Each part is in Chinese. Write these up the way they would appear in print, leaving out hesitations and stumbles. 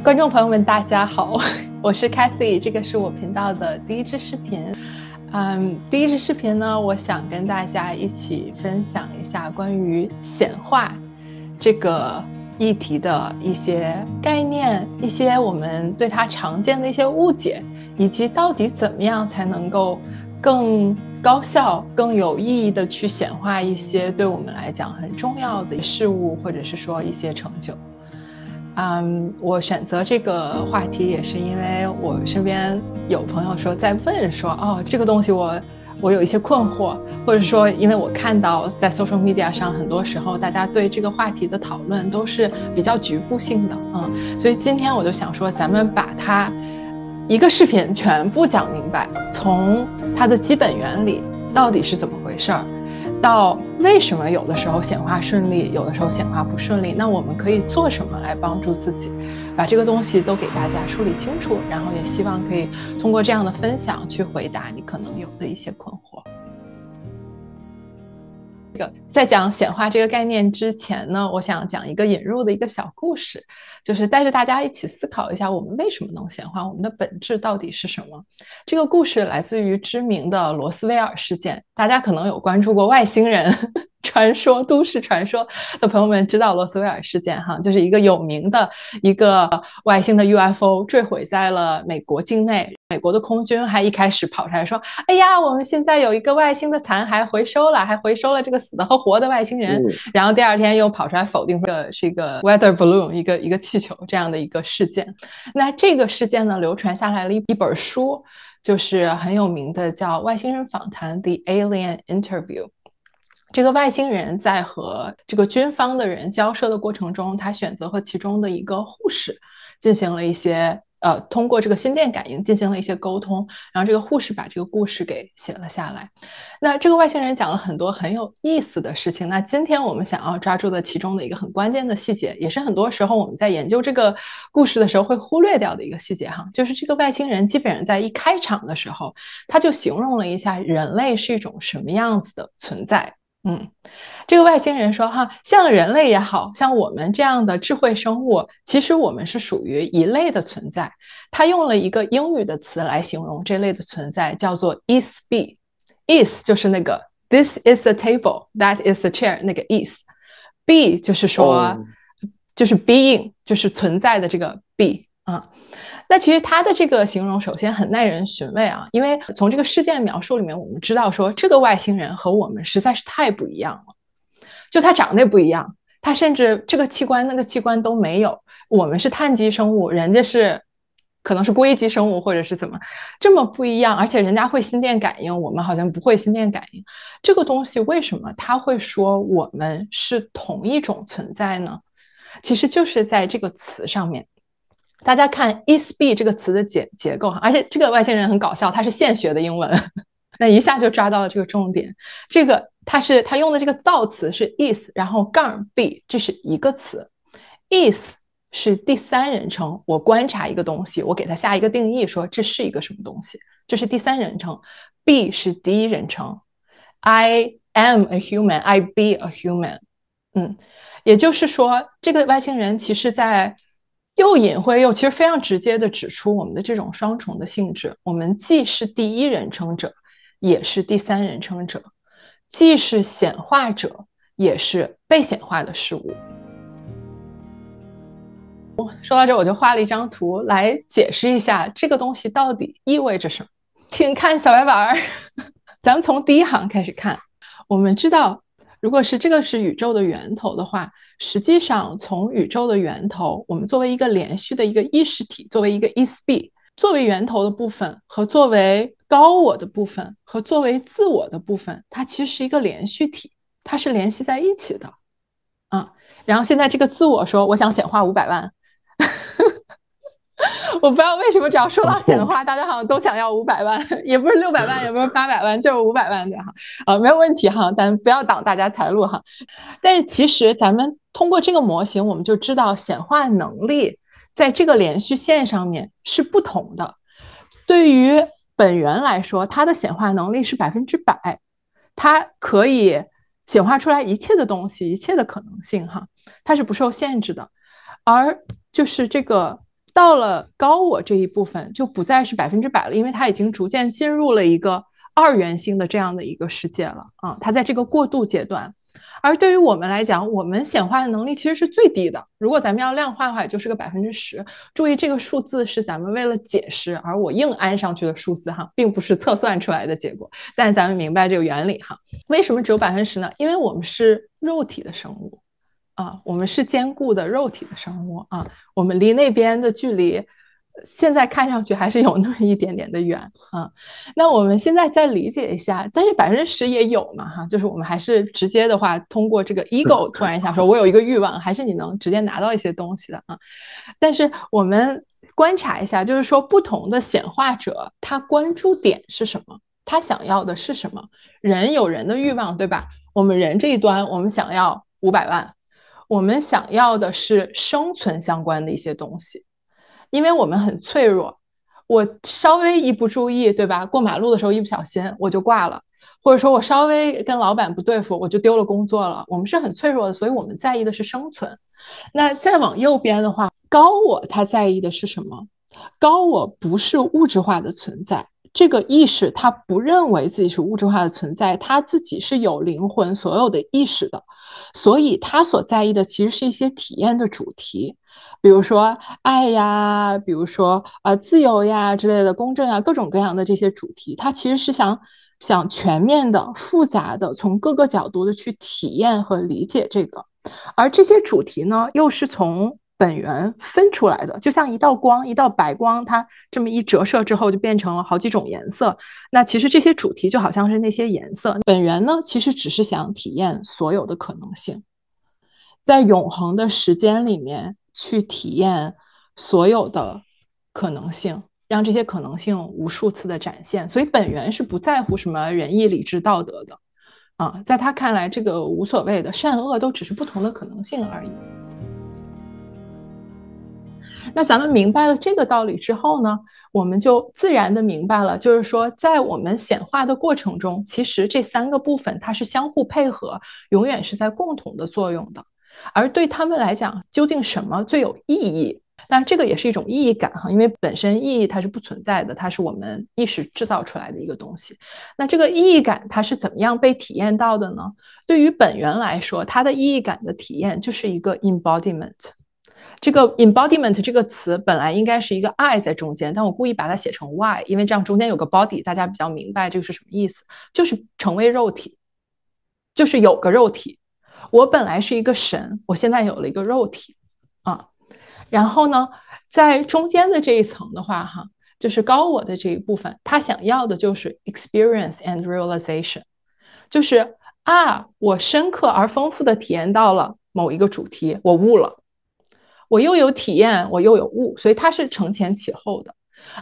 观众朋友们大家好，我是 Kathy， 这个是我频道的第一支视频。第一支视频呢，我想跟大家一起分享一下关于显化这个议题的一些概念，一些我们对它常见的一些误解，以及到底怎么样才能够更高效、更有意义的去显化一些对我们来讲很重要的事物，或者是说一些成就。我选择这个话题也是因为我身边有朋友说在问说，哦，这个东西我有一些困惑，或者说因为我看到在 social media 上很多时候大家对这个话题的讨论都是比较局部性的，所以今天我就想说咱们把它一个视频全部讲明白，从它的基本原理到底是怎么回事儿，到为什么有的时候显化顺利，有的时候显化不顺利，那我们可以做什么来帮助自己，把这个东西都给大家梳理清楚，然后也希望可以通过这样的分享去回答你可能有的一些困惑。在讲显化这个概念之前呢，我想讲一个引入的一个小故事，就是带着大家一起思考一下我们为什么能显化，我们的本质到底是什么。这个故事来自于知名的罗斯威尔事件，大家可能有关注过外星人传说、都市传说的朋友们知道罗斯威尔事件哈，就是一个有名的一个外星的 UFO 坠毁在了美国境内，美国的空军还一开始跑出来说，哎呀，我们现在有一个外星的残骸回收了，还回收了这个死的和活的外星人，然后第二天又跑出来否定是一个 weather balloon 一个气球这样的一个事件。那这个事件呢，流传下来了一本书，就是很有名的叫《外星人访谈》The Alien Interview。这个外星人在和这个军方的人交涉的过程中，他选择和其中的一个护士进行了一些通过这个心电感应进行了一些沟通，然后这个护士把这个故事给写了下来。那这个外星人讲了很多很有意思的事情，那今天我们想要抓住的其中的一个很关键的细节，也是很多时候我们在研究这个故事的时候会忽略掉的一个细节哈，就是这个外星人基本上在一开场的时候，他就形容了一下人类是一种什么样子的存在。这个外星人说哈，像人类也好，像我们这样的智慧生物，其实我们是属于一类的存在。他用了一个英语的词来形容这类的存在，叫做 is be。is 就是那个 this is a table, that is a chair 那个 is。be 就是说就是 being 就是存在的这个 be 啊。那其实他的这个形容首先很耐人寻味啊，因为从这个事件描述里面我们知道说这个外星人和我们实在是太不一样了，就他长得也不一样，他甚至这个器官那个器官都没有，我们是碳基生物，人家是可能是硅基生物或者是怎么这么不一样，而且人家会心电感应，我们好像不会心电感应，这个东西为什么他会说我们是同一种存在呢？其实就是在这个词上面。大家看 is be 这个词的结构，而且这个外星人很搞笑，他是现学的英文，那一下就抓到了这个重点。这个他用的这个造词是 is， 然后杠 be， 这是一个词。is 是第三人称，我观察一个东西，我给它下一个定义，说这是一个什么东西，这是第三人称。be 是第一人称 ，I am a human, I be a human。也就是说，这个外星人其实在又隐晦又其实非常直接的指出我们的这种双重的性质，我们既是第一人称者，也是第三人称者，既是显化者，也是被显化的事物。说到这，我就画了一张图来解释一下这个东西到底意味着什么。请看小白板，咱们从第一行开始看。我们知道，如果是这个是宇宙的源头的话，实际上从宇宙的源头，我们作为一个连续的一个意识体，作为一个 is be， 作为源头的部分和作为高我的部分和作为自我的部分，它其实是一个连续体，它是联系在一起的。然后现在这个自我说我想显化500万我不知道为什么只要说到显化，大家好像都想要500万，也不是600万，也不是800万，就是500万的哈。没有问题哈，但不要挡大家财路哈。但是其实咱们通过这个模型，我们就知道显化能力在这个连续线上面是不同的。对于本源来说，它的显化能力是100%，它可以显化出来一切的东西，一切的可能性哈，它是不受限制的。而就是这个到了高我这一部分就不再是100%了，因为它已经逐渐进入了一个二元性的这样的一个世界了啊，它在这个过渡阶段。而对于我们来讲，我们显化的能力其实是最低的。如果咱们要量化的话，也就是个10%。注意，这个数字是咱们为了解释而我硬安上去的数字哈，并不是测算出来的结果。但咱们明白这个原理哈。为什么只有10%呢？因为我们是肉体的生物啊，我们是坚固的肉体的生物啊，我们离那边的距离现在看上去还是有那么一点点的远啊。那我们现在再理解一下，但是10%也有嘛哈，就是我们还是直接的话，通过这个 ego 突然一下说，我有一个欲望，还是你能直接拿到一些东西的啊。但是我们观察一下，就是说不同的显化者，他关注点是什么？他想要的是什么？人有人的欲望，对吧？我们人这一端，我们想要500万，我们想要的是生存相关的一些东西。因为我们很脆弱，我稍微一不注意，对吧？过马路的时候一不小心我就挂了，或者说我稍微跟老板不对付，我就丢了工作了。我们是很脆弱的，所以我们在意的是生存。那再往右边的话，高我他在意的是什么？高我不是物质化的存在，这个意识他不认为自己是物质化的存在，他自己是有灵魂、所有的意识的，所以他所在意的其实是一些体验的主题。比如说爱呀，比如说自由呀之类的，公正呀，各种各样的这些主题，它其实是想全面的、复杂的，从各个角度的去体验和理解这个。而这些主题呢，又是从本源分出来的，就像一道光，一道白光，它这么一折射之后，就变成了好几种颜色。那其实这些主题就好像是那些颜色，本源呢，其实只是想体验所有的可能性。在永恒的时间里面去体验所有的可能性，让这些可能性无数次的展现。所以本源是不在乎什么仁义礼智道德的啊，在他看来，这个无所谓的，善恶都只是不同的可能性而已。那咱们明白了这个道理之后呢，我们就自然的明白了，就是说，在我们显化的过程中，其实这3个部分它是相互配合，永远是在共同的作用的。而对他们来讲，究竟什么最有意义？当然，这个也是一种意义感哈，因为本身意义它是不存在的，它是我们意识制造出来的一个东西。那这个意义感它是怎么样被体验到的呢？对于本源来说，它的意义感的体验就是一个 embodiment。这个 embodiment 这个词本来应该是一个 I 在中间，但我故意把它写成 Y， 因为这样中间有个 body， 大家比较明白这个是什么意思，就是成为肉体，就是有个肉体。我本来是一个神，我现在有了一个肉体啊。然后呢，在中间的这一层的话，哈，就是高我的这一部分，他想要的就是 experience and realization，就是我深刻而丰富的体验到了某一个主题，我悟了。我又有体验，我又有悟，所以它是承前启后的。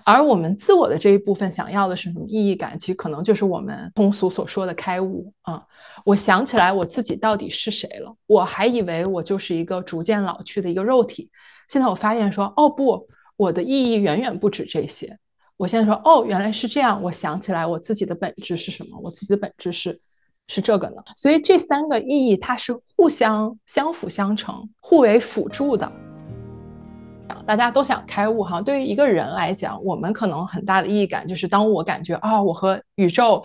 而我们自我的这一部分想要的是什么意义感？其实可能就是我们通俗所说的开悟啊。我想起来我自己到底是谁了，我还以为我就是一个逐渐老去的一个肉体，现在我发现说，哦不，我的意义远远不止这些。我现在说，哦，原来是这样，我想起来我自己的本质是什么？我自己的本质是这个呢。所以这3个意义它是互相相辅相成、互为辅助的。大家都想开悟哈，对于一个人来讲，我们可能很大的意义感就是当我感觉我和宇宙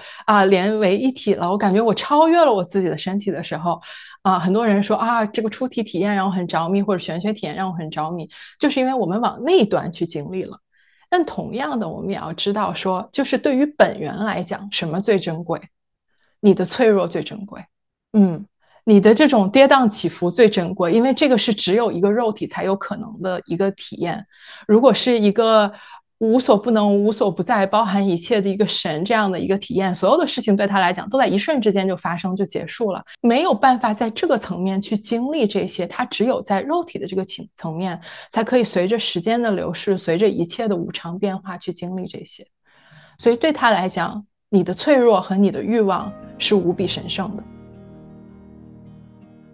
连为一体了，我感觉我超越了我自己的身体的时候很多人说这个出体体验让我很着迷，或者玄学体验让我很着迷，就是因为我们往那一端去经历了。但同样的，我们也要知道说，就是对于本源来讲，什么最珍贵？你的脆弱最珍贵。你的这种跌宕起伏最珍贵，因为这个是只有一个肉体才有可能的一个体验。如果是一个无所不能、无所不在、包含一切的一个神这样的一个体验，所有的事情对他来讲都在一瞬之间就发生就结束了，没有办法在这个层面去经历这些，他只有在肉体的这个层面才可以随着时间的流逝，随着一切的无常变化去经历这些。所以对他来讲，你的脆弱和你的欲望是无比神圣的。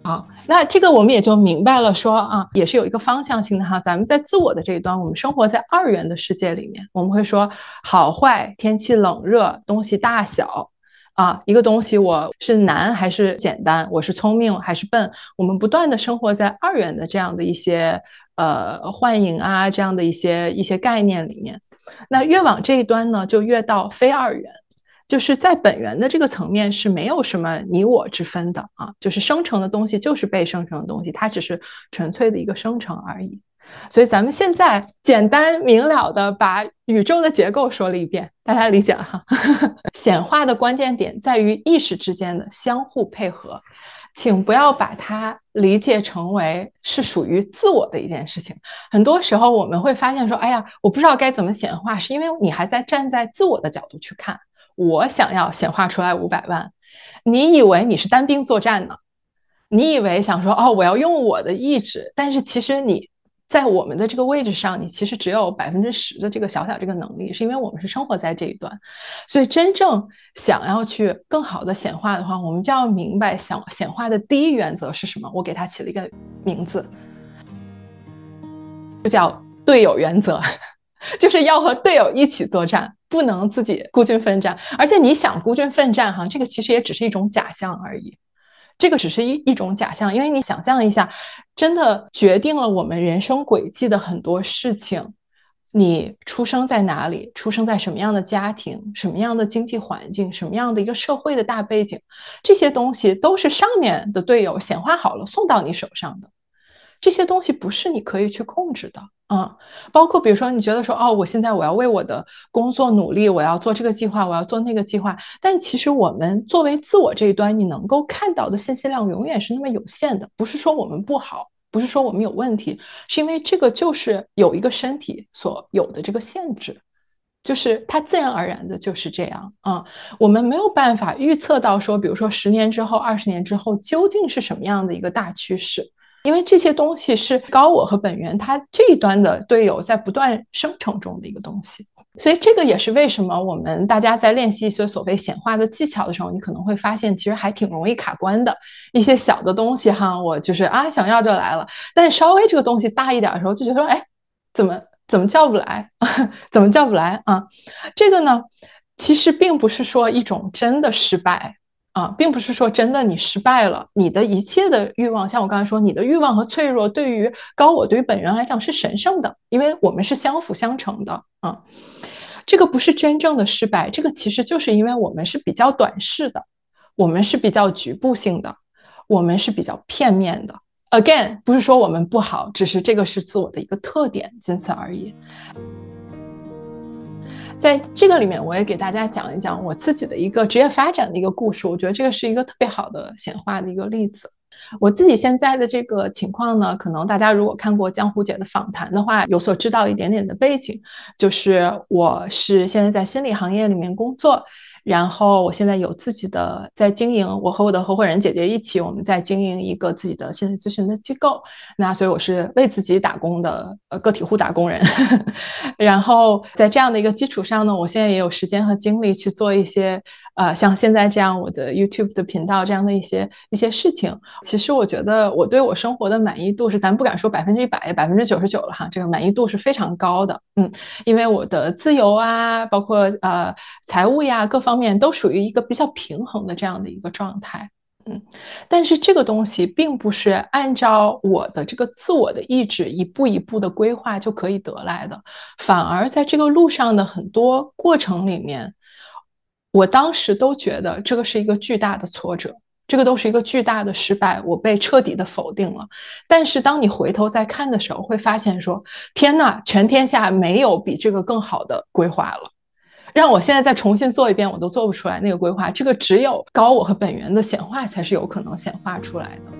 好，那这个我们也就明白了说，也是有一个方向性的哈。咱们在自我的这一端，我们生活在2元的世界里面，我们会说好坏、天气冷热、东西大小一个东西我是难还是简单，我是聪明还是笨，我们不断的生活在2元的这样的一些幻影啊这样的一些概念里面。那越往这一端呢，就越到非二元。就是在本源的这个层面是没有什么你我之分的啊，就是生成的东西就是被生成的东西，它只是纯粹的一个生成而已。所以咱们现在简单明了的把宇宙的结构说了一遍，大家理解了哈。显化的关键点在于意识之间的相互配合，请不要把它理解成为是属于自我的一件事情。很多时候我们会发现说，哎呀，我不知道该怎么显化，是因为你还在站在自我的角度去看。我想要显化出来500万，你以为你是单兵作战呢？你以为想说哦，我要用我的意志，但是其实你在我们的这个位置上，你其实只有10%的这个小小这个能力，是因为我们是生活在这一段。所以真正想要去更好的显化的话，我们就要明白显化的第一原则是什么。我给它起了一个名字，就叫队友原则，就是要和队友一起作战。不能自己孤军奋战，而且你想孤军奋战哈，这个其实也只是一种假象而已。这个只是一种假象，因为你想象一下，真的决定了我们人生轨迹的很多事情，你出生在哪里，出生在什么样的家庭，什么样的经济环境，什么样的一个社会的大背景，这些东西都是上面的队友显化好了送到你手上的。这些东西不是你可以去控制的啊，包括比如说你觉得说哦，我现在我要为我的工作努力，我要做这个计划，我要做那个计划，但其实我们作为自我这一端，你能够看到的信息量永远是那么有限的。不是说我们不好，不是说我们有问题，是因为这个就是有一个身体所有的这个限制。就是它自然而然的就是这样啊，我们没有办法预测到说，比如说10年之后、20年之后究竟是什么样的一个大趋势。因为这些东西是高我和本源它这一端的队友在不断生成中的一个东西，所以这个也是为什么我们大家在练习一些所谓显化的技巧的时候，你可能会发现其实还挺容易卡关的。一些小的东西哈，我就是啊想要就来了，但稍微这个东西大一点的时候，就觉得说，哎，怎么叫不来，怎么叫不来啊？这个呢，其实并不是说一种真的失败。啊，并不是说真的你失败了，你的一切的欲望，像我刚才说，你的欲望和脆弱对于高我、对于本源来讲是神圣的，因为我们是相辅相成的啊。这个不是真正的失败，这个其实就是因为我们是比较短视的，我们是比较局部性的，我们是比较片面的。Again， 不是说我们不好，只是这个是自我的一个特点，仅此而已。在这个里面，我也给大家讲一讲我自己的一个职业发展的一个故事。我觉得这个是一个特别好的显化的一个例子。我自己现在的这个情况呢，可能大家如果看过江湖姐的访谈的话，有所知道一点点的背景，就是我是现在在心理行业里面工作。然后我现在有自己的在经营，我和我的合伙人姐姐一起，我们在经营一个自己的心理咨询的机构。那所以我是为自己打工的个体户打工人。然后在这样的一个基础上呢，我现在也有时间和精力去做一些像现在这样我的 YouTube 的频道这样的一些事情。其实我觉得我对我生活的满意度是，咱不敢说100%、99%了哈，这个满意度是非常高的。因为我的自由啊，包括财务呀各方面都属于一个比较平衡的这样的一个状态。但是这个东西并不是按照我的这个自我的意志一步一步的规划就可以得来的，反而在这个路上的很多过程里面，我当时都觉得这个是一个巨大的挫折，这个都是一个巨大的失败，我被彻底的否定了。但是当你回头再看的时候，会发现说，天哪，全天下没有比这个更好的规划了。让我现在再重新做一遍，我都做不出来那个规划。这个只有高我和本源的显化才是有可能显化出来的。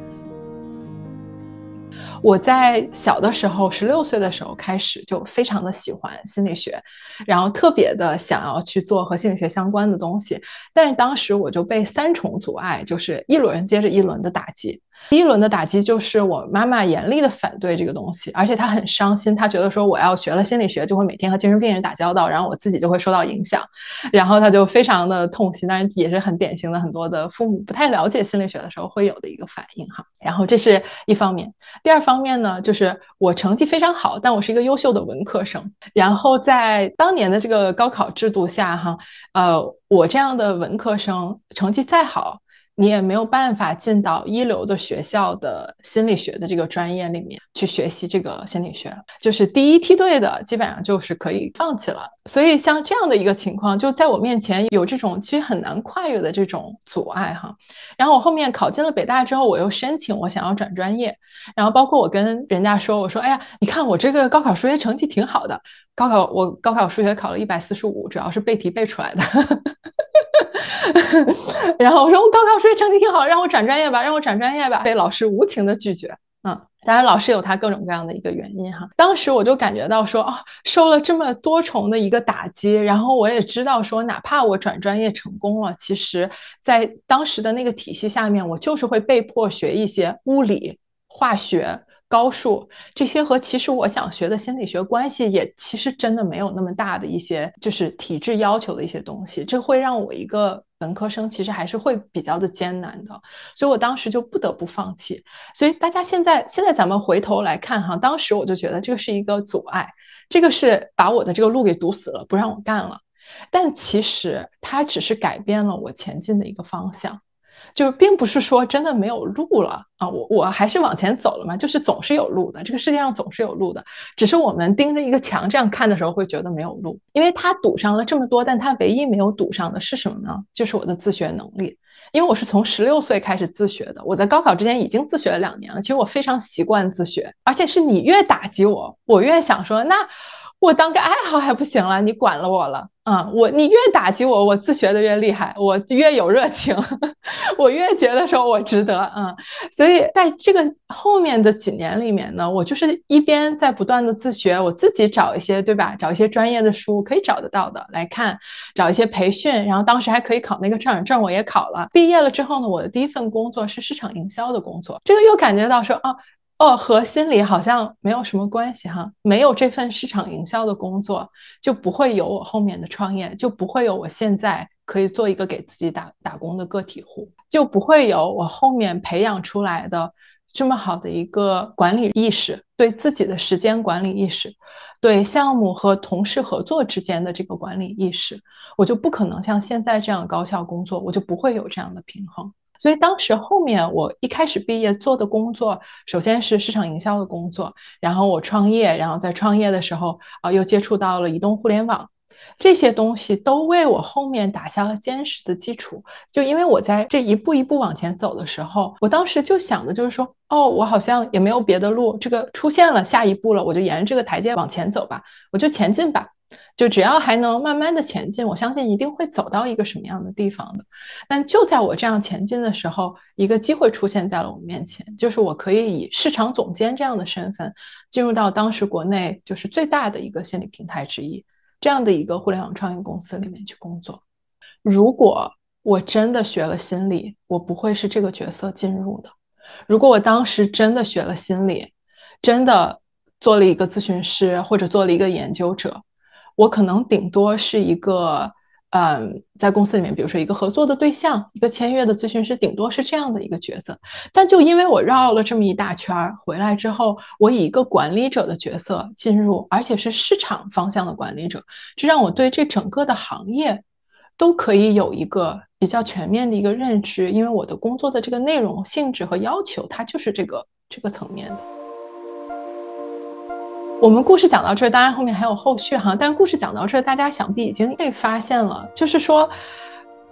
我在小的时候，16岁的时候开始就非常的喜欢心理学，然后特别的想要去做和心理学相关的东西。但是当时我就被3重阻碍，就是一轮接着一轮的打击。第一轮的打击就是我妈妈严厉的反对这个东西，而且她很伤心，她觉得说我要学了心理学就会每天和精神病人打交道，然后我自己就会受到影响，然后她就非常的痛心。当然也是很典型的很多的父母不太了解心理学的时候会有的一个反应哈。然后这是一方面，第二方面呢，就是我成绩非常好，但我是一个优秀的文科生，然后在当年的这个高考制度下哈，我这样的文科生成绩再好，你也没有办法进到一流的学校的心理学的这个专业里面去学习这个心理学，就是第一梯队的基本上就是可以放弃了。所以像这样的一个情况，就在我面前有这种其实很难跨越的这种阻碍哈。然后我后面考进了北大之后，我又申请我想要转专业，然后包括我跟人家说，我说哎呀，你看我这个高考数学成绩挺好的，我高考数学考了145，主要是背题背出来的。然后我说我高考数学成绩挺好，让我转专业吧，让我转专业吧，被老师无情的拒绝。当然老师有他各种各样的一个原因哈。当时我就感觉到说，受了这么多重的一个打击，然后我也知道说，哪怕我转专业成功了，其实在当时的那个体系下面，我就是会被迫学一些物理、化学、高数，这些和其实我想学的心理学关系也其实真的没有那么大的一些就是体制要求的一些东西，这会让我一个本科生其实还是会比较的艰难的，所以我当时就不得不放弃。所以大家现在咱们回头来看哈，当时我就觉得这个是一个阻碍，这个是把我的这个路给堵死了，不让我干了。但其实它只是改变了我前进的一个方向。就并不是说真的没有路了啊，我还是往前走了嘛，就是总是有路的，这个世界上总是有路的，只是我们盯着一个墙这样看的时候会觉得没有路，因为它堵上了这么多，但它唯一没有堵上的是什么呢？就是我的自学能力。因为我是从16岁开始自学的，我在高考之前已经自学了2年了，其实我非常习惯自学，而且是你越打击我，我越想说那我当个爱好还不行了，你管了我了你越打击我，我自学的越厉害，我越有热情，我越觉得说我值得所以在这个后面的几年里面呢，我就是一边在不断的自学，我自己找一些对吧，找一些专业的书可以找得到的来看，找一些培训，然后当时还可以考那个证我也考了。毕业了之后呢，我的第一份工作是市场营销的工作，这个又感觉到说和心理好像没有什么关系哈，没有这份市场营销的工作，就不会有我后面的创业，就不会有我现在可以做一个给自己打工的个体户，就不会有我后面培养出来的这么好的一个管理意识，对自己的时间管理意识，对项目和同事合作之间的这个管理意识，我就不可能像现在这样高效工作，我就不会有这样的平衡。所以当时后面我一开始毕业做的工作，首先是市场营销的工作，然后我创业，然后在创业的时候又接触到了移动互联网，这些东西都为我后面打下了坚实的基础。就因为我在这一步一步往前走的时候，我当时就想的就是说，我好像也没有别的路，这个出现了下一步了，我就沿着这个台阶往前走吧，我就前进吧。就只要还能慢慢的前进，我相信一定会走到一个什么样的地方的。但就在我这样前进的时候，一个机会出现在了我面前，就是我可以以市场总监这样的身份进入到当时国内就是最大的一个心理平台之一，这样的一个互联网创业公司里面去工作。如果我真的学了心理，我不会是这个角色进入的。如果我当时真的学了心理，真的做了一个咨询师或者做了一个研究者，我可能顶多是一个在公司里面比如说一个合作的对象，一个签约的咨询师，顶多是这样的一个角色。但就因为我绕了这么一大圈回来之后，我以一个管理者的角色进入，而且是市场方向的管理者，这让我对这整个的行业都可以有一个比较全面的一个认知，因为我的工作的这个内容性质和要求它就是这个层面的。我们故事讲到这儿，当然后面还有后续哈，但故事讲到这儿，大家想必已经被发现了，就是说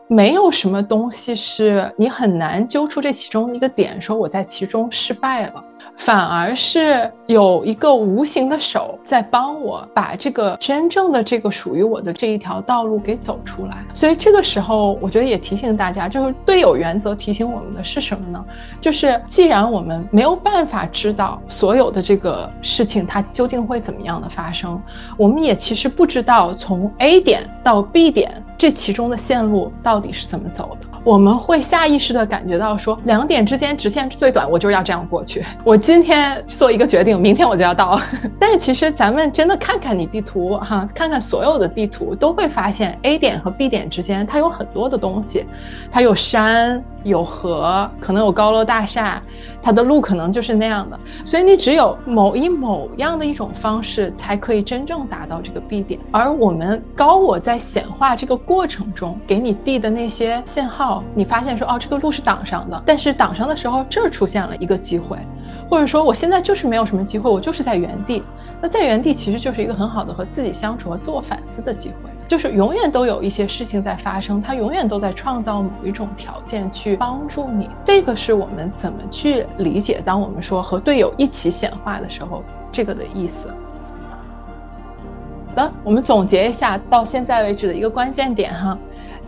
没有什么东西是你很难揪出这其中一个点，说我在其中失败了，反而是有一个无形的手在帮我把这个真正的这个属于我的这一条道路给走出来。所以这个时候我觉得也提醒大家，就是队友原则提醒我们的是什么呢？就是既然我们没有办法知道所有的这个事情它究竟会怎么样的发生，我们也其实不知道从 A 点到 B 点这其中的线路到底是怎么走的。我们会下意识的感觉到说2点之间直线最短，我就要这样过去，我今天做一个决定，明天我就要到。但是其实咱们真的看看你地图哈，看看所有的地图，都会发现 A 点和 B 点之间它有很多的东西，它有山，有河，可能有高楼大厦，它的路可能就是那样的。所以你只有某样的一种方式才可以真正达到这个 B 点。而我们高我在显化这个过程中给你递的那些信号，你发现说哦，这个路是挡上的，但是挡上的时候这儿出现了一个机会，或者说我现在就是没有什么机会，我就是在原地。那在原地其实就是一个很好的和自己相处和自我反思的机会，就是永远都有一些事情在发生，它永远都在创造某一种条件去帮助你。这个是我们怎么去理解当我们说和队友一起显化的时候这个的意思。好的，我们总结一下到现在为止的一个关键点哈。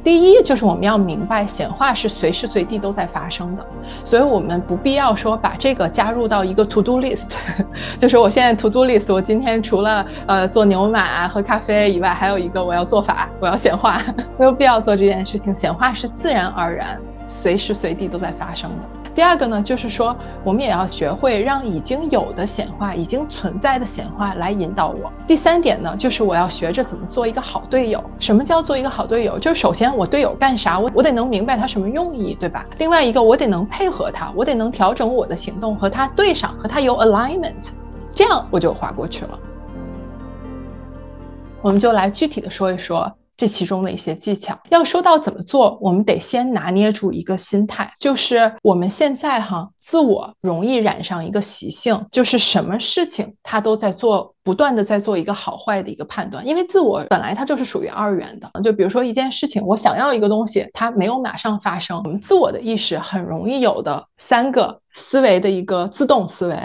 第一，就是我们要明白显化是随时随地都在发生的，所以我们不必要说把这个加入到一个 to do list 就是我现在 to do list 我今天除了做牛马喝咖啡以外，还有一个我要做法，我要显化没有必要做这件事情。显化是自然而然随时随地都在发生的。第二个呢，就是说我们也要学会让已经有的显化，已经存在的显化来引导我。第三点呢，就是我要学着怎么做一个好队友。什么叫做一个好队友？就是首先我队友干啥，我得能明白他什么用意，对吧？另外一个，我得能配合他，我得能调整我的行动和他对上，和他有 alignment， 这样我就划过去了。我们就来具体的说一说这其中的一些技巧。要说到怎么做，我们得先拿捏住一个心态，就是我们现在自我容易染上一个习性，就是什么事情它都在做，不断的在做一个好坏的一个判断。因为自我本来它就是属于二元的，就比如说一件事情，我想要一个东西，它没有马上发生，我们自我的意识很容易有的3个思维的一个自动思维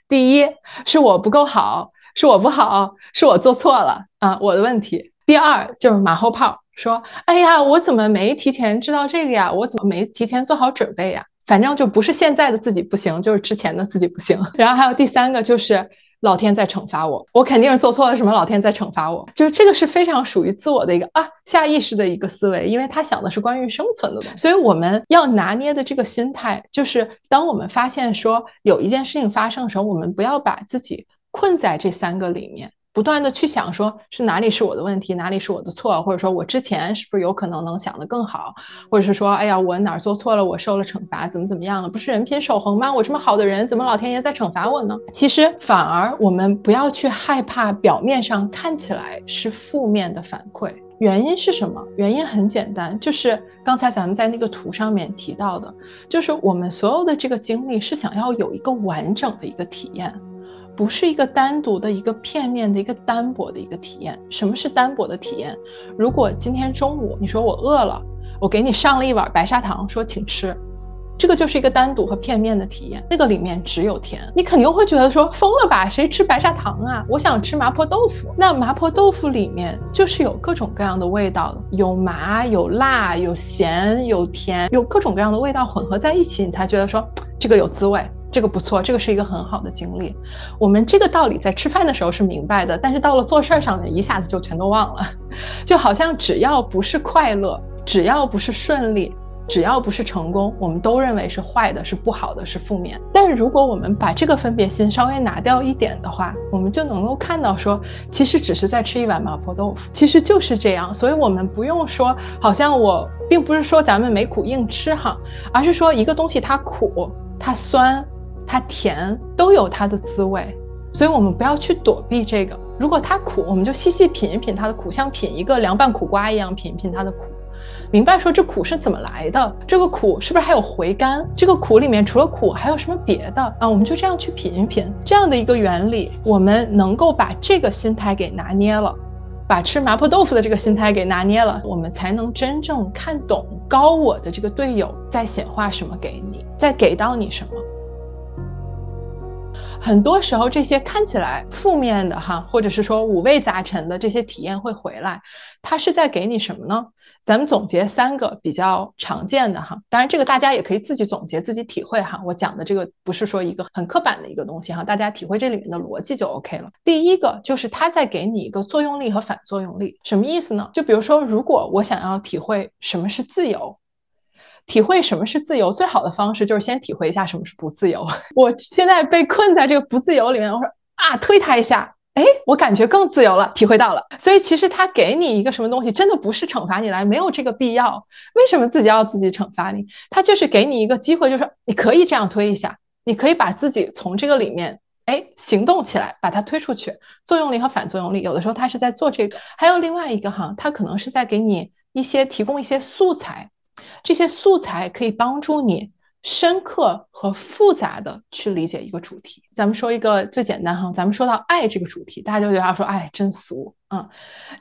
第一是我不够好，是我不好，是我做错了我的问题。第二就是马后炮，说哎呀我怎么没提前知道这个呀，我怎么没提前做好准备呀，反正就不是现在的自己不行，就是之前的自己不行。然后还有第三个就是老天在惩罚我，我肯定是做错了什么，老天在惩罚我。就是这个是非常属于自我的一个下意识的一个思维，因为他想的是关于生存的东西。所以我们要拿捏的这个心态，就是当我们发现说有一件事情发生的时候，我们不要把自己困在这3个里面，不断的去想说是哪里是我的问题，哪里是我的错，或者说我之前是不是有可能能想得更好，或者是说哎呀我哪儿做错了，我受了惩罚，怎么样了，不是人品守恒吗？我这么好的人，怎么老天爷在惩罚我呢？其实反而我们不要去害怕表面上看起来是负面的反馈。原因是什么？原因很简单，就是刚才咱们在那个图上面提到的，就是我们所有的这个经历是想要有一个完整的一个体验，不是一个单独的一个片面的一个单薄的一个体验。什么是单薄的体验？如果今天中午你说我饿了，我给你上了一碗白砂糖说请吃，这个就是一个单独和片面的体验，那个里面只有甜。你肯定会觉得说疯了吧，谁吃白砂糖啊，我想吃麻婆豆腐。那麻婆豆腐里面就是有各种各样的味道的，有麻有辣有咸有甜，有各种各样的味道混合在一起，你才觉得说这个有滋味，这个不错，这个是一个很好的经历。我们这个道理在吃饭的时候是明白的，但是到了做事上面一下子就全都忘了。就好像只要不是快乐，只要不是顺利，只要不是成功，我们都认为是坏的，是不好的，是负面。但是如果我们把这个分别心稍微拿掉一点的话，我们就能够看到说其实只是在吃一碗麻婆豆腐，其实就是这样。所以我们不用说好像我并不是说咱们没苦硬吃而是说一个东西它苦它酸它甜都有它的滋味，所以我们不要去躲避这个。如果它苦，我们就细细品一品它的苦，像品一个凉拌苦瓜一样品一品它的苦，明白说这苦是怎么来的，这个苦是不是还有回甘，这个苦里面除了苦还有什么别的我们就这样去品一品。这样的一个原理，我们能够把这个心态给拿捏了，把吃麻婆豆腐的这个心态给拿捏了，我们才能真正看懂高我的这个队友在显化什么给你，在给到你什么。很多时候这些看起来负面的或者是说五味杂陈的这些体验会回来，它是在给你什么呢？咱们总结3个比较常见的当然这个大家也可以自己总结自己体会我讲的这个不是说一个很刻板的一个东西大家体会这里面的逻辑就 OK 了。第一个就是它在给你一个作用力和反作用力。什么意思呢？就比如说如果我想要体会什么是自由，体会什么是自由最好的方式就是先体会一下什么是不自由。我现在被困在这个不自由里面，我说推它一下哎，我感觉更自由了，体会到了。所以其实他给你一个什么东西，真的不是惩罚你来，没有这个必要。为什么自己要自己惩罚你？他就是给你一个机会，就是说你可以这样推一下，你可以把自己从这个里面，哎，行动起来，把它推出去。作用力和反作用力，有的时候他是在做这个。还有另外一个哈，他可能是在给你提供一些素材，这些素材可以帮助你深刻和复杂的去理解一个主题。咱们说一个最简单哈，咱们说到爱这个主题，大家就觉得说爱真俗啊，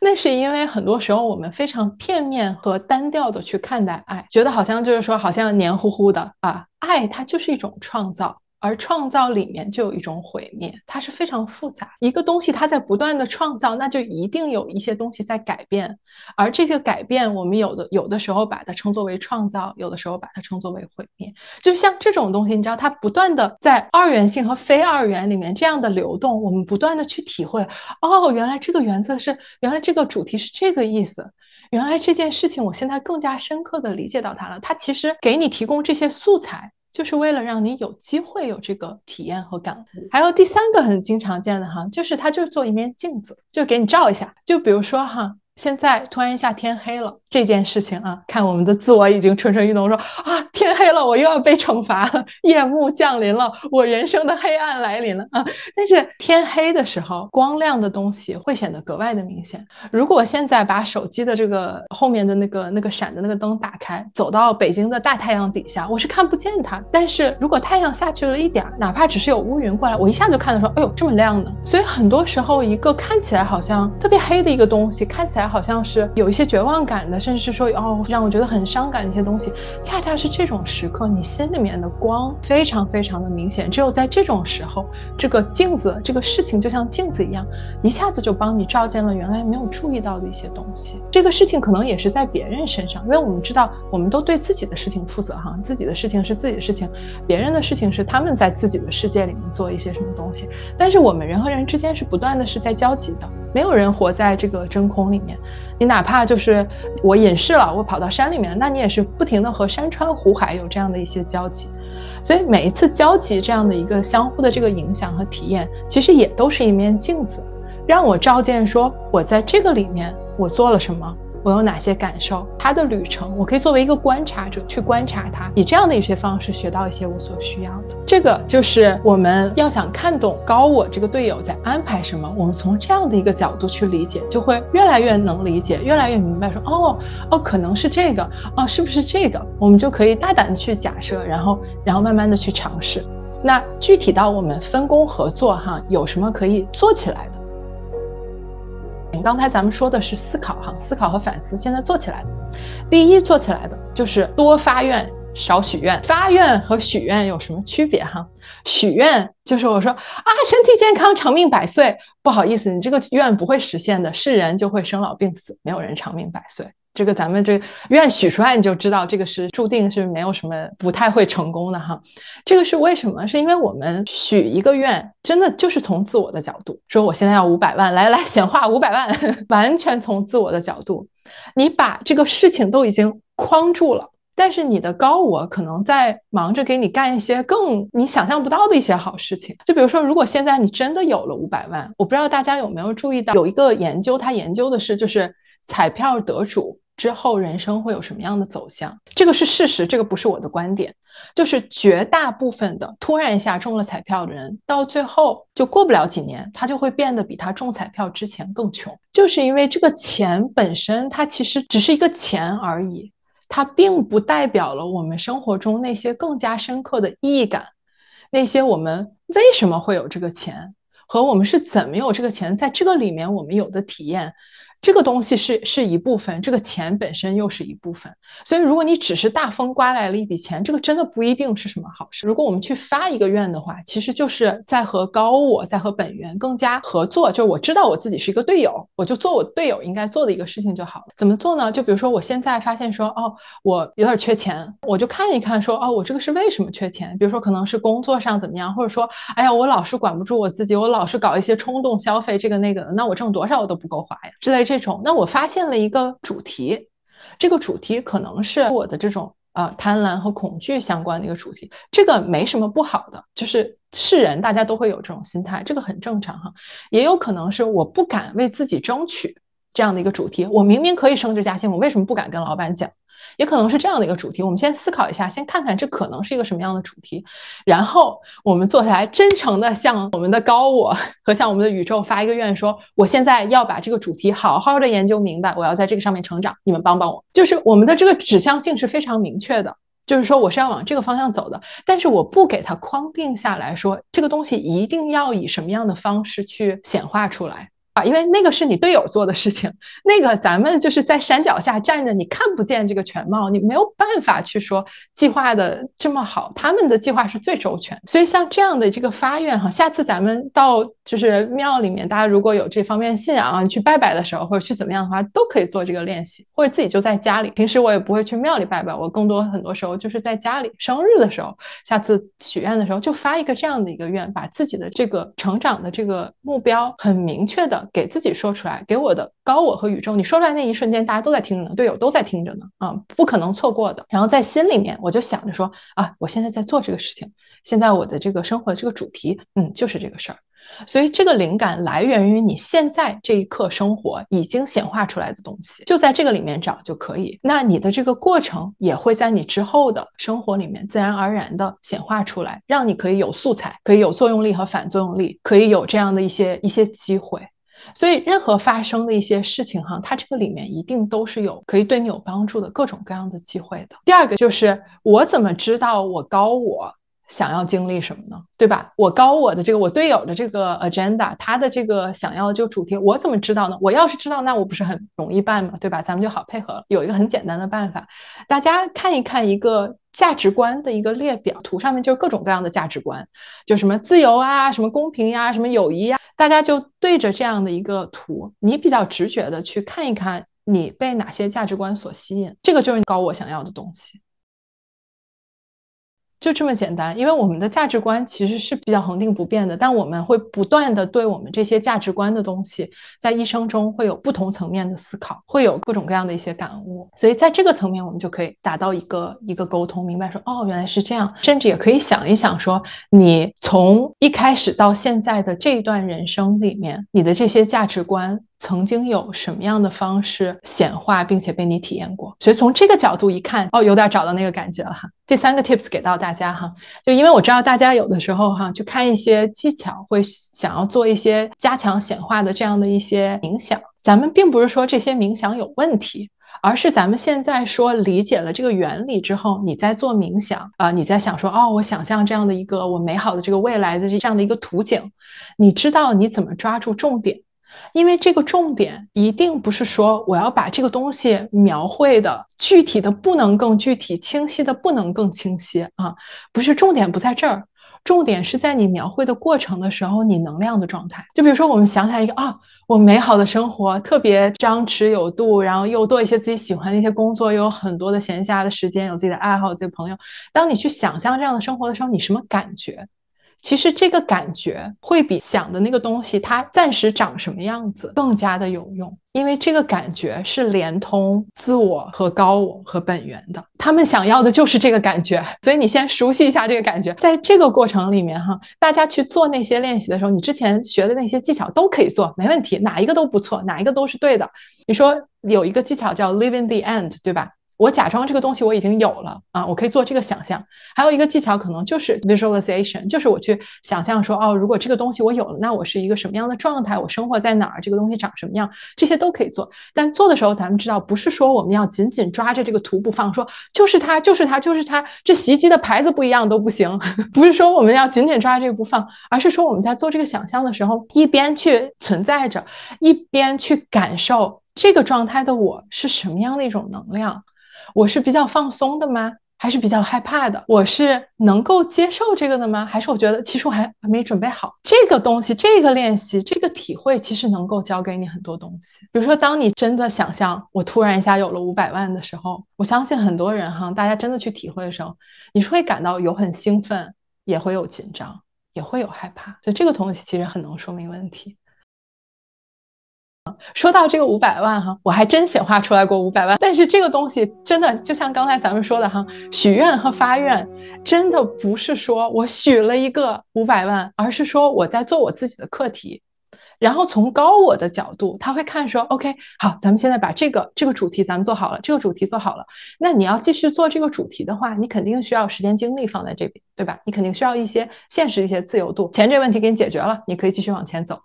那是因为很多时候我们非常片面和单调的去看待爱，觉得好像就是说好像黏糊糊的啊，爱它就是一种创造。而创造里面就有一种毁灭，它是非常复杂。一个东西它在不断的创造，那就一定有一些东西在改变，而这些改变，我们有的时候把它称作为创造，有的时候把它称作为毁灭。就像这种东西，你知道，它不断的在二元性和非二元里面这样的流动，我们不断的去体会，哦，原来这个原则是，原来这个主题是这个意思。原来这件事情，我现在更加深刻的理解到它了。它其实给你提供这些素材，就是为了让你有机会有这个体验和感悟。还有第三个很经常见的哈，就是它就是做一面镜子，就给你照一下。就比如说哈，现在突然一下天黑了这件事情啊，看我们的自我已经蠢蠢欲动，说啊天黑了，我又要被惩罚了，夜幕降临了，我人生的黑暗来临了啊！但是天黑的时候，光亮的东西会显得格外的明显。如果现在把手机的这个后面的那个闪的那个灯打开，走到北京的大太阳底下，我是看不见它。但是如果太阳下去了一点，哪怕只是有乌云过来，我一下就看到说，哎呦这么亮呢。所以很多时候，一个看起来好像特别黑的一个东西，看起来好像是有一些绝望感的，甚至是说哦让我觉得很伤感的一些东西，恰恰是这种时刻，你心里面的光非常非常的明显。只有在这种时候，这个镜子，这个事情就像镜子一样，一下子就帮你照见了原来没有注意到的一些东西。这个事情可能也是在别人身上，因为我们知道我们都对自己的事情负责哈，自己的事情是自己的事情，别人的事情是他们在自己的世界里面做一些什么东西。但是我们人和人之间是不断的是在交集的，没有人活在这个真空里面。你哪怕就是我隐士了，我跑到山里面，那你也是不停的和山川湖海有这样的一些交集。所以每一次交集这样的一个相互的这个影响和体验，其实也都是一面镜子，让我照见说我在这个里面我做了什么，我有哪些感受，他的旅程我可以作为一个观察者去观察他，以这样的一些方式学到一些我所需要的。这个就是我们要想看懂高我这个队友在安排什么，我们从这样的一个角度去理解，就会越来越能理解，越来越明白说哦可能是这个，哦是不是这个，我们就可以大胆的去假设，然后慢慢的去尝试。那具体到我们分工合作哈，有什么可以做起来的？刚才咱们说的是思考哈，思考和反思，现在做起来的，第一做起来的就是多发愿少许愿。发愿和许愿有什么区别哈？许愿就是我说啊身体健康长命百岁，不好意思，你这个愿不会实现的，是人就会生老病死，没有人长命百岁。这个咱们这愿许出来你就知道这个是注定是没有什么，不太会成功的哈。这个是为什么？是因为我们许一个愿真的就是从自我的角度说，我现在要500万，来显化500万，完全从自我的角度，你把这个事情都已经框住了，但是你的高我可能在忙着给你干一些更你想象不到的一些好事情。就比如说如果现在你真的有了500万，我不知道大家有没有注意到有一个研究，他研究的是就是彩票得主之后人生会有什么样的走向，这个是事实，这个不是我的观点。就是绝大部分的突然一下中了彩票的人，到最后就过不了几年，他就会变得比他中彩票之前更穷，就是因为这个钱本身它其实只是一个钱而已，它并不代表了我们生活中那些更加深刻的意义感，那些我们为什么会有这个钱，和我们是怎么有这个钱，在这个里面我们有的体验，这个东西是一部分，这个钱本身又是一部分。所以如果你只是大风刮来了一笔钱，这个真的不一定是什么好事。如果我们去发一个愿的话，其实就是在和高我，在和本源更加合作，就是我知道我自己是一个队友，我就做我队友应该做的一个事情就好了。怎么做呢？就比如说我现在发现说我有点缺钱，我就看一看说我这个是为什么缺钱，比如说可能是工作上怎么样，或者说哎呀我老是管不住我自己，我老是搞一些冲动消费，这个那个的，那我挣多少我都不够花呀之类这种。那我发现了一个主题，这个主题可能是我的这种贪婪和恐惧相关的一个主题，这个没什么不好的，就是是人，大家都会有这种心态，这个很正常哈。也有可能是我不敢为自己争取这样的一个主题，我明明可以升职加薪，我为什么不敢跟老板讲？也可能是这样的一个主题，我们先思考一下，先看看这可能是一个什么样的主题，然后我们坐下来，真诚的向我们的高我和向我们的宇宙发一个愿，说我现在要把这个主题好好的研究明白，我要在这个上面成长，你们帮帮我。就是我们的这个指向性是非常明确的。就是说我是要往这个方向走的，但是我不给它框定下来说这个东西一定要以什么样的方式去显化出来。因为那个是你队友做的事情，那个咱们就是在山脚下站着，你看不见这个全貌，你没有办法去说计划的这么好，他们的计划是最周全。所以像这样的这个发愿哈，下次咱们到就是庙里面，大家如果有这方面信仰啊，去拜拜的时候或者去怎么样的话，都可以做这个练习，或者自己就在家里。平时我也不会去庙里拜拜，我更多很多时候就是在家里，生日的时候，下次许愿的时候就发一个这样的一个愿，把自己的这个成长的这个目标很明确的给自己说出来，给我的高我和宇宙，你说出来那一瞬间，大家都在听着呢，队友都在听着呢，不可能错过的。然后在心里面，我就想着说我现在在做这个事情，现在我的这个生活的这个主题，就是这个事儿。所以这个灵感来源于你现在这一刻生活已经显化出来的东西，就在这个里面找就可以。那你的这个过程也会在你之后的生活里面自然而然的显化出来，让你可以有素材，可以有作用力和反作用力，可以有这样的一些机会。所以任何发生的一些事情哈，它这个里面一定都是有可以对你有帮助的各种各样的机会的。第二个就是我怎么知道我高我想要经历什么呢？对吧？我高我的这个我队友的这个 agenda， 他的这个想要的这个主题，我怎么知道呢？我要是知道，那我不是很容易办吗？对吧？咱们就好配合了。有一个很简单的办法，大家看一看一个价值观的一个列表，图上面就是各种各样的价值观，就什么自由啊，什么公平呀，什么友谊呀，大家就对着这样的一个图，你比较直觉的去看一看，你被哪些价值观所吸引，这个就是高我想要的东西。就这么简单，因为我们的价值观其实是比较恒定不变的，但我们会不断的对我们这些价值观的东西，在一生中会有不同层面的思考，会有各种各样的一些感悟，所以在这个层面，我们就可以达到一个沟通，明白说，原来是这样，甚至也可以想一想说，你从一开始到现在的这一段人生里面，你的这些价值观曾经有什么样的方式显化并且被你体验过，所以从这个角度一看，有点找到那个感觉了哈。第三个 tips 给到大家哈，就因为我知道大家有的时候哈，去看一些技巧，会想要做一些加强显化的这样的一些冥想。咱们并不是说这些冥想有问题，而是咱们现在说理解了这个原理之后，你在做冥想你在想说我想象这样的一个我美好的这个未来的这样的一个图景，你知道你怎么抓住重点。因为这个重点一定不是说我要把这个东西描绘的具体的不能更具体，清晰的不能更清晰不是，重点不在这儿，重点是在你描绘的过程的时候，你能量的状态。就比如说我们想起来一个我美好的生活特别张弛有度，然后又做一些自己喜欢的一些工作，又有很多的闲暇的时间，有自己的爱好，有自己的朋友。当你去想象这样的生活的时候，你什么感觉？其实这个感觉会比想的那个东西它暂时长什么样子更加的有用，因为这个感觉是连通自我和高我和本源的，他们想要的就是这个感觉。所以你先熟悉一下这个感觉，在这个过程里面大家去做那些练习的时候，你之前学的那些技巧都可以做，没问题，哪一个都不错，哪一个都是对的。你说有一个技巧叫 live in the end， 对吧？我假装这个东西我已经有了我可以做这个想象。还有一个技巧可能就是 visualization， 就是我去想象说如果这个东西我有了，那我是一个什么样的状态，我生活在哪儿，这个东西长什么样，这些都可以做。但做的时候咱们知道，不是说我们要紧紧抓着这个图不放，说就是它就是它就是它，这洗衣机的牌子不一样都不行不是说我们要紧紧抓着这个不放，而是说我们在做这个想象的时候，一边去存在着，一边去感受这个状态的我是什么样的一种能量。我是比较放松的吗？还是比较害怕的？我是能够接受这个的吗？还是我觉得其实我还没准备好？这个东西，这个练习，这个体会，其实能够教给你很多东西。比如说，当你真的想象我突然一下有了500万的时候，我相信很多人大家真的去体会的时候，你是会感到有很兴奋，也会有紧张，也会有害怕。所以这个东西其实很能说明问题。说到这个500万哈，我还真显化出来过500万，但是这个东西真的就像刚才咱们说的哈，许愿和发愿真的不是说我许了一个500万，而是说我在做我自己的课题。然后从高我的角度，他会看说 OK 好，咱们现在把这个主题咱们做好了，这个主题做好了，那你要继续做这个主题的话，你肯定需要时间精力放在这边，对吧？你肯定需要一些现实一些自由度，钱这问题给你解决了，你可以继续往前走。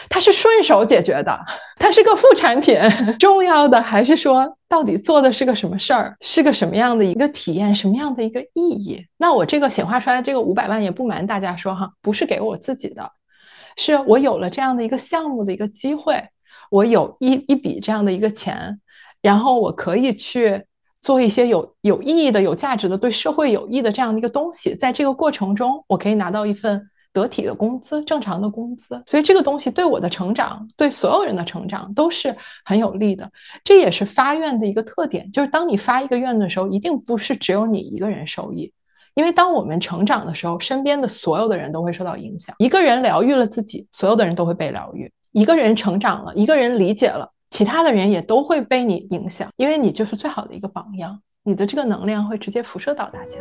它是顺手解决的，它是个副产品。重要的还是说到底做的是个什么事儿，是个什么样的一个体验，什么样的一个意义。那我这个显化出来这个500万也不瞒大家说哈，不是给我自己的，是我有了这样的一个项目的一个机会，我有一笔这样的一个钱，然后我可以去做一些有意义的、有价值的、对社会有益的这样的一个东西。在这个过程中，我可以拿到一份得体的工资，正常的工资。所以这个东西对我的成长，对所有人的成长都是很有利的。这也是发愿的一个特点，就是当你发一个愿的时候，一定不是只有你一个人受益。因为当我们成长的时候，身边的所有的人都会受到影响。一个人疗愈了自己，所有的人都会被疗愈。一个人成长了，一个人理解了，其他的人也都会被你影响，因为你就是最好的一个榜样，你的这个能量会直接辐射到大家。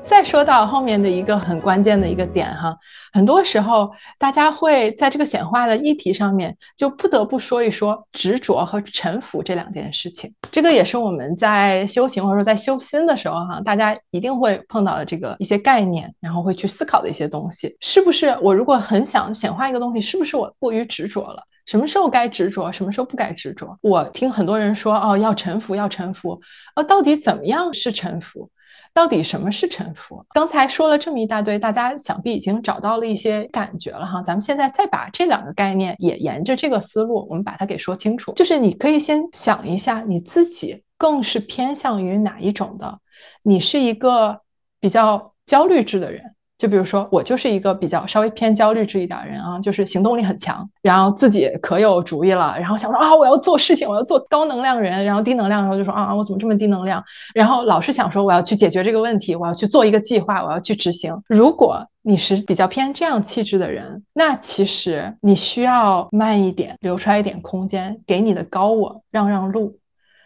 再说到后面的一个很关键的一个点哈，很多时候大家会在这个显化的议题上面就不得不说一说执着和臣服这两件事情。这个也是我们在修行或者说在修心的时候哈，大家一定会碰到的这个一些概念，然后会去思考的一些东西。是不是我如果很想显化一个东西，是不是我过于执着了？什么时候该执着，什么时候不该执着？我听很多人说哦，要臣服，要臣服。到底怎么样是臣服？到底什么是臣服？刚才说了这么一大堆，大家想必已经找到了一些感觉了哈。咱们现在再把这两个概念也沿着这个思路，我们把它给说清楚。就是你可以先想一下你自己更是偏向于哪一种的。你是一个比较焦虑质的人，就比如说我就是一个比较稍微偏焦虑质一点的人啊，就是行动力很强，然后自己可有主意了，然后想说啊我要做事情，我要做高能量人，然后低能量的时候就说啊我怎么这么低能量，然后老是想说我要去解决这个问题，我要去做一个计划，我要去执行。如果你是比较偏这样气质的人，那其实你需要慢一点，留出来一点空间，给你的高我让路。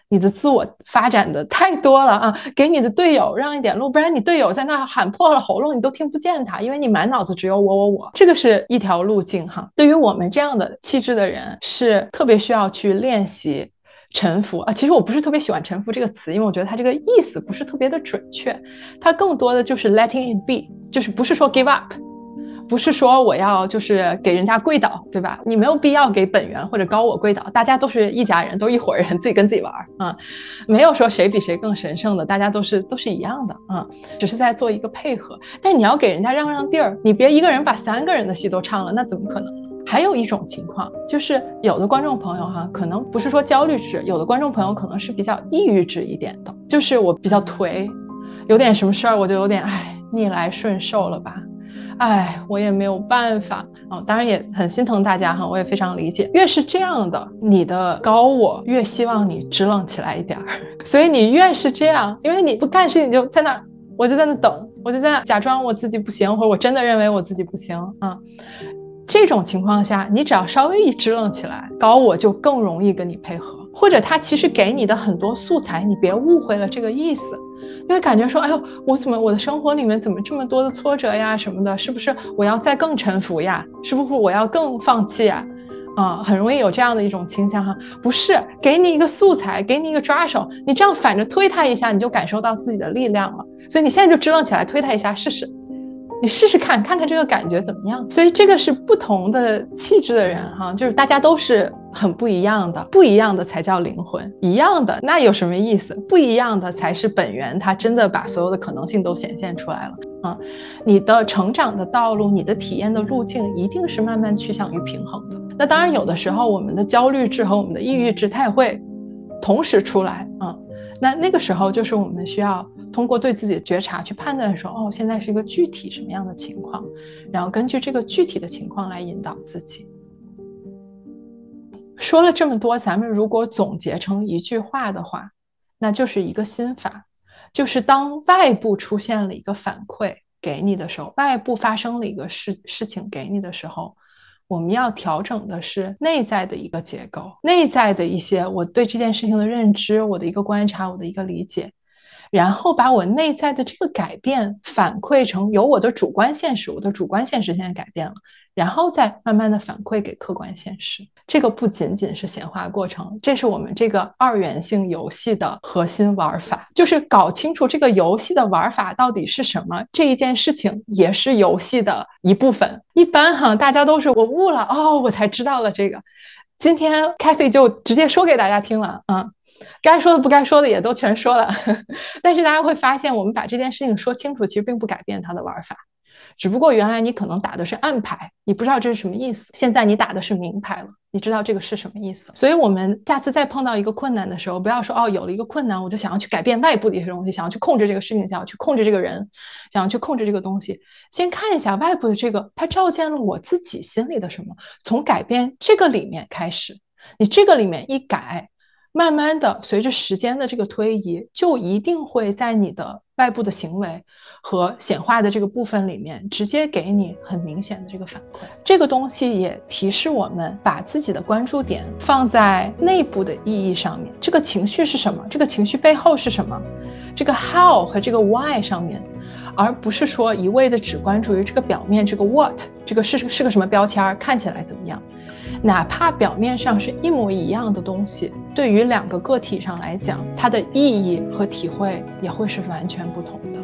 你的自我发展的太多了啊，给你的队友让一点路，不然你队友在那喊破了喉咙你都听不见他，因为你满脑子只有我。这个是一条路径哈。对于我们这样的气质的人，是特别需要去练习臣服啊。其实我不是特别喜欢臣服这个词，因为我觉得它这个意思不是特别的准确，它更多的就是 letting it be， 就是不是说 give up，不是说我要就是给人家跪倒，对吧？你没有必要给本源或者高我跪倒，大家都是一家人，都一伙人，自己跟自己玩啊，没有说谁比谁更神圣的，大家都是一样的啊，只是在做一个配合。但你要给人家让地儿，你别一个人把3个人的戏都唱了，那怎么可能？还有一种情况就是有的观众朋友哈，可能不是说焦虑质，有的观众朋友可能是比较抑郁质一点的，就是我比较颓，有点什么事儿我就有点逆来顺受了吧。我也没有办法当然也很心疼大家哈，我也非常理解。越是这样的，你的高我越希望你支棱起来一点所以你越是这样，因为你不干事你就在那儿，我就在那等，我就在那假装我自己不行，或者我真的认为我自己不行这种情况下，你只要稍微一支棱起来，高我就更容易跟你配合，或者他其实给你的很多素材，你别误会了这个意思。因为感觉说我的生活里面怎么这么多的挫折呀什么的，是不是我要再更臣服呀，是不是我要更放弃呀很容易有这样的一种倾向哈。不是，给你一个素材，给你一个抓手，你这样反着推他一下，你就感受到自己的力量了。所以你现在就支棱起来，推他一下试试，你试试看这个感觉怎么样。所以这个是不同的气质的人哈，就是大家都是很不一样的，不一样的才叫灵魂，一样的那有什么意思？不一样的才是本源，它真的把所有的可能性都显现出来了你的成长的道路，你的体验的路径一定是慢慢趋向于平衡的。那当然有的时候我们的焦虑质和我们的抑郁质它也会同时出来那个时候就是我们需要通过对自己的觉察去判断说现在是一个具体什么样的情况，然后根据这个具体的情况来引导自己。说了这么多，咱们如果总结成一句话的话，那就是一个心法，就是当外部出现了一个反馈给你的时候，外部发生了一个事情给你的时候，我们要调整的是内在的一个结构，内在的一些我对这件事情的认知，我的一个观察，我的一个理解，然后把我内在的这个改变反馈成由我的主观现实，我的主观现实现在改变了，然后再慢慢的反馈给客观现实。这个不仅仅是显化过程，这是我们这个二元性游戏的核心玩法，就是搞清楚这个游戏的玩法到底是什么，这一件事情也是游戏的一部分。一般大家都是我悟了哦，我才知道了这个。今天 Kathy 就直接说给大家听了啊。该说的不该说的也都全说了，但是大家会发现，我们把这件事情说清楚，其实并不改变它的玩法。只不过原来你可能打的是暗牌，你不知道这是什么意思，现在你打的是明牌了，你知道这个是什么意思。所以我们下次再碰到一个困难的时候，不要说哦，有了一个困难我就想要去改变外部的一些东西，想要去控制这个事情，想要去控制这个人，想要去控制这个东西。先看一下外部的这个，它照见了我自己心里的什么，从改变这个里面开始，你这个里面一改，慢慢的随着时间的这个推移，就一定会在你的外部的行为和显化的这个部分里面直接给你很明显的这个反馈。这个东西也提示我们把自己的关注点放在内部的意义上面，这个情绪是什么，这个情绪背后是什么，这个 how 和这个 why 上面，而不是说一味的只关注于这个表面，这个 what 这个是个什么标签，看起来怎么样。哪怕表面上是一模一样的东西，对于两个个体上来讲，它的意义和体会也会是完全不同的。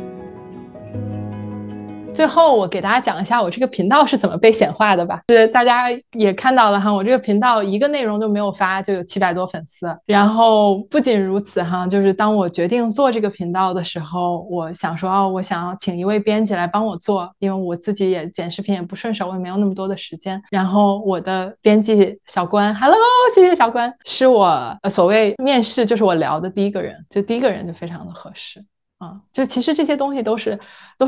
最后我给大家讲一下我这个频道是怎么被显化的吧。是大家也看到了哈，我这个频道一个内容都没有发就有700多粉丝。然后不仅如此哈，就是当我决定做这个频道的时候，我想说哦，我想要请一位编辑来帮我做，因为我自己也剪视频也不顺手，我也没有那么多的时间。然后我的编辑小关 ，Hello， 谢谢小关，是我所谓面试就是我聊的第一个人，就第一个人就非常的合适。就其实这些东西都是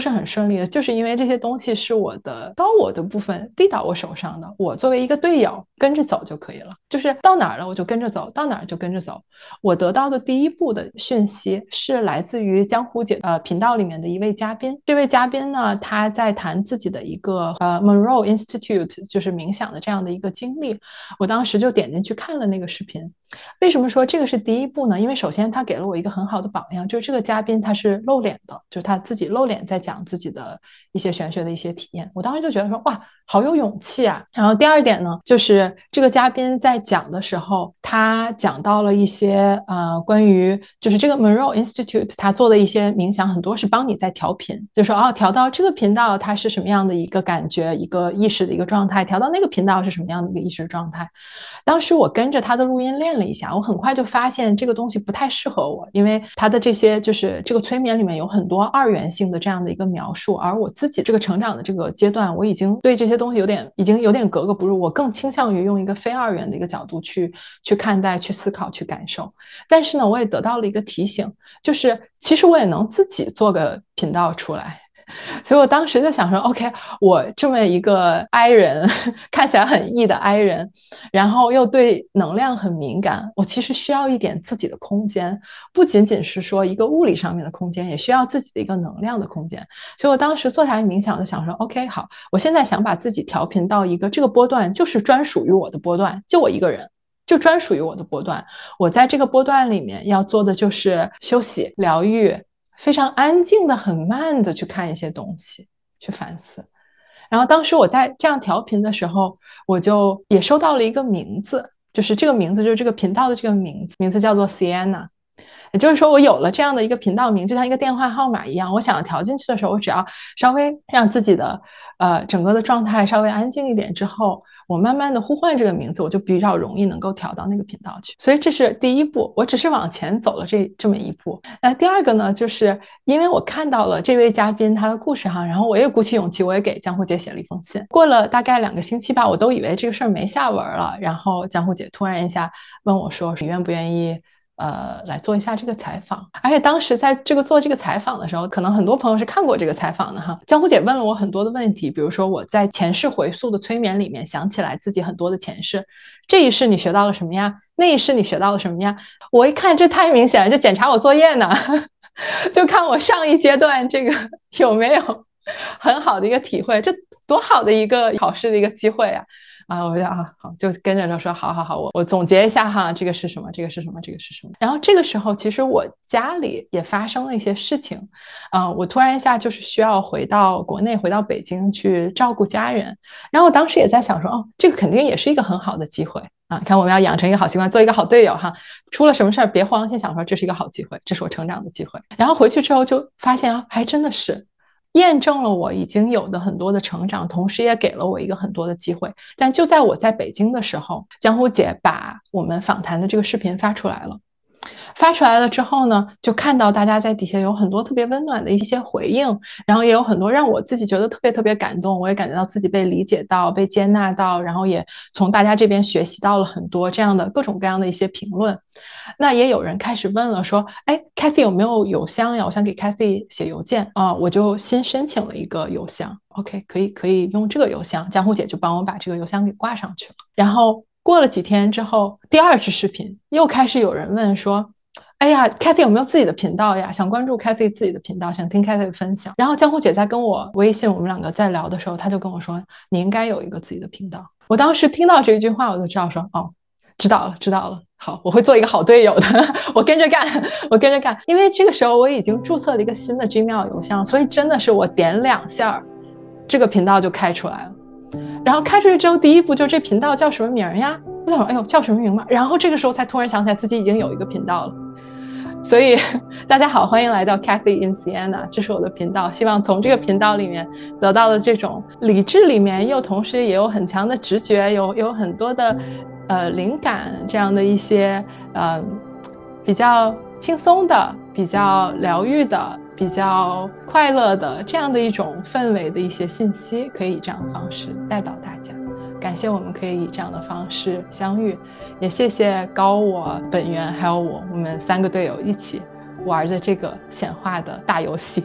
很顺利的，就是因为这些东西是到我的部分递到我手上的，我作为一个队友跟着走就可以了，就是到哪儿了我就跟着走，到哪儿就跟着走。我得到的第一步的讯息是来自于江湖姐频道里面的一位嘉宾，这位嘉宾呢，他在谈自己的一个Monroe Institute 就是冥想的这样的一个经历，我当时就点进去看了那个视频。为什么说这个是第一步呢？因为首先他给了我一个很好的榜样，就是这个嘉宾他是露脸的，就是他自己露脸在讲自己的一些玄学的一些体验。我当时就觉得说哇，好有勇气啊。然后第二点呢，就是这个嘉宾在讲的时候，他讲到了一些关于就是这个 Monroe Institute 他做的一些冥想，很多是帮你在调频，就说哦，调到这个频道它是什么样的一个感觉，一个意识的一个状态，调到那个频道是什么样的一个意识状态。当时我跟着他的录音练了一下，我很快就发现这个东西不太适合我，因为他的这些就是这个催眠里面有很多二元性的这样的一个描述，而我自己这个成长的这个阶段，我已经对这些东西已经有点格格不入，我更倾向于用一个非二元的一个角度去看待、去思考、去感受。但是呢，我也得到了一个提醒，就是其实我也能自己做个频道出来。所以我当时就想说 OK， 我这么一个 I 人，看起来很 E 的 I 人，然后又对能量很敏感，我其实需要一点自己的空间，不仅仅是说一个物理上面的空间，也需要自己的一个能量的空间。所以我当时坐下来冥想，就想说 OK， 好，我现在想把自己调频到一个这个波段就是专属于我的波段，就我一个人，就专属于我的波段。我在这个波段里面要做的就是休息、疗愈，非常安静的很慢的去看一些东西，去反思。然后当时我在这样调频的时候，我就也收到了一个名字，就是这个名字就是这个频道的这个名字叫做 Sienna。也就是说我有了这样的一个频道名，就像一个电话号码一样，我想要调进去的时候，我只要稍微让自己的整个的状态稍微安静一点之后，我慢慢的呼唤这个名字，我就比较容易能够调到那个频道去。所以这是第一步，我只是往前走了这么一步。那第二个呢，就是因为我看到了这位嘉宾他的故事哈，然后我也鼓起勇气，我也给江湖姐写了一封信。过了大概2个星期吧，我都以为这个事儿没下文了，然后江湖姐突然一下问我说你愿不愿意来做一下这个采访。而且当时在做这个采访的时候，可能很多朋友是看过这个采访的哈。江湖姐问了我很多的问题，比如说我在前世回溯的催眠里面想起来自己很多的前世，这一世你学到了什么呀？那一世你学到了什么呀？我一看这太明显了，这检查我作业呢，就看我上一阶段这个有没有很好的一个体会，这多好的一个考试的一个机会啊！我就好，就跟着说好好好，我总结一下哈，这个是什么，这个是什么，这个是什么。然后这个时候其实我家里也发生了一些事情，我突然一下就是需要回到国内，回到北京去照顾家人。然后我当时也在想说，这个肯定也是一个很好的机会啊！看我们要养成一个好习惯，做一个好队友哈。出了什么事儿别慌，先想说这是一个好机会，这是我成长的机会。然后回去之后就发现还真的是。验证了我已经有的很多的成长，同时也给了我一个很多的机会。但就在我在北京的时候，江湖姐把我们访谈的这个视频发出来了。发出来了之后呢，就看到大家在底下有很多特别温暖的一些回应，然后也有很多让我自己觉得特别特别感动，我也感觉到自己被理解到、被接纳到，然后也从大家这边学习到了很多这样的各种各样的一些评论。那也有人开始问了，说：“哎 ，Cathy 有没有邮箱呀？我想给 Cathy 写邮件啊。”我就新申请了一个邮箱 ，OK，可以用这个邮箱，江湖姐就帮我把这个邮箱给挂上去了。然后过了几天之后，第二支视频又开始有人问说。哎呀 ，Cathy 有没有自己的频道呀？想关注 Cathy 自己的频道，想听 Cathy 的分享。然后江湖姐在跟我微信，我们两个在聊的时候，她就跟我说：“你应该有一个自己的频道。”我当时听到这句话，我就知道说：“哦，知道了，知道了。好，我会做一个好队友的，我跟着干，我跟着干。”因为这个时候我已经注册了一个新的 Gmail 邮箱，所以真的是我点2下，这个频道就开出来了。然后开出去之后，第一步就这频道叫什么名呀？我想说，哎呦，叫什么名嘛？然后这个时候才突然想起来自己已经有一个频道了。所以大家好，欢迎来到 Cathy in Siena， 这是我的频道，希望从这个频道里面得到的这种理智里面，又同时也有很强的直觉，有很多的灵感，这样的一些比较轻松的、比较疗愈的、比较快乐的这样的一种氛围的一些信息，可以以这样的方式带到大家。感谢我们可以以这样的方式相遇，也谢谢高我、本源还有我们3个队友一起玩的这个显化的大游戏。